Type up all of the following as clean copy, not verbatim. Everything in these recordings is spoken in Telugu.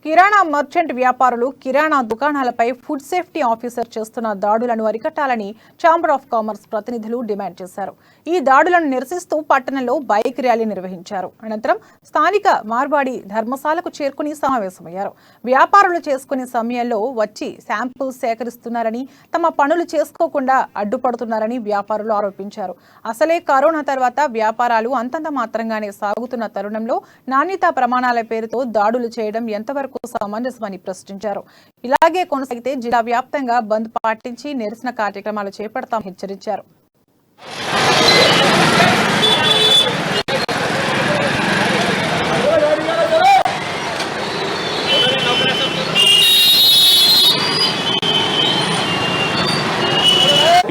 కిరాణా మర్చెంట్ వ్యాపారులు కిరాణా దుకాణాలపై ఫుడ్ సేఫ్టీ ఆఫీసర్ చేస్తున్న దాడులను అరికట్టాలని ఛాంబర్ ఆఫ్ కామర్స్ ప్రతినిధులు డిమాండ్ చేశారు. ఈ దాడులను నిరసిస్తూ పట్టణంలో బైక్ ర్యాలీ నిర్వహించారు. అనంతరం స్థానిక మార్వాడి ధర్మశాలకు చేరుకుని సమావేశమయ్యారు. వ్యాపారులు చేసుకునే సమయంలో వచ్చి శాంపుల్స్ సేకరిస్తున్నారని, తమ పనులు చేసుకోకుండా అడ్డుపడుతున్నారని వ్యాపారులు ఆరోపించారు. అసలే కరోనా తర్వాత వ్యాపారాలు అంతంత మాత్రంగానే సాగుతున్న తరుణంలో నాణ్యతా ప్రమాణాల పేరుతో దాడులు చేయడం ఎంతవరకు సమంజసమని ప్రశ్నించారు. ఇలాగే కొనసాగితే జిల్లా వ్యాప్తంగా బంద్ పాటించి నిరసన కార్యక్రమాలు చేపడతామని హెచ్చరించారు.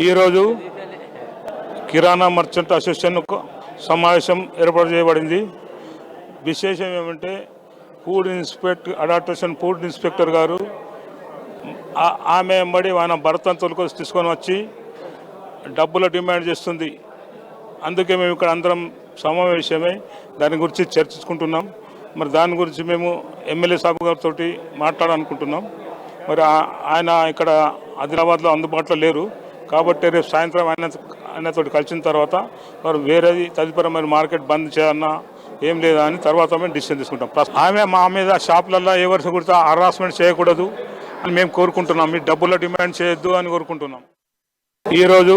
ఈరోజు కిరాణా మర్చెంట్ అసోసియేషన్ సమావేశం ఏర్పాటు చేయబడింది. విశేషం ఏమంటే ఫుడ్ ఇన్స్పెక్టర్ గారు ఆమె ఎంబడి ఆయన భర్తను తొలకొచ్చి తీసుకొని వచ్చి డబ్బుల డిమాండ్ చేస్తుంది. అందుకే మేము ఇక్కడ అందరం సమావేశమై దాని గురించి చర్చించుకుంటున్నాం. మరి దాని గురించి మేము ఎమ్మెల్యే సాబు గారితో మాట్లాడాలనుకుంటున్నాం. మరి ఆయన ఇక్కడ ఆదిలాబాద్లో అందుబాటులో లేరు కాబట్టి రేపు సాయంత్రం ఆయనతో కలిసిన తర్వాత మరి వేరేది తదుపరి మార్కెట్ బంద్ చేయాలన్నా ఏం లేదా అని తర్వాత మేము డిసిషన్ తీసుకుంటాం. ఆమె మా మీద షాపులలో ఎవరి గురించి హరాస్మెంట్ చేయకూడదు అని మేము కోరుకుంటున్నాం. మీ డబ్బుల డిమాండ్ చేయొద్దు అని కోరుకుంటున్నాం. ఈరోజు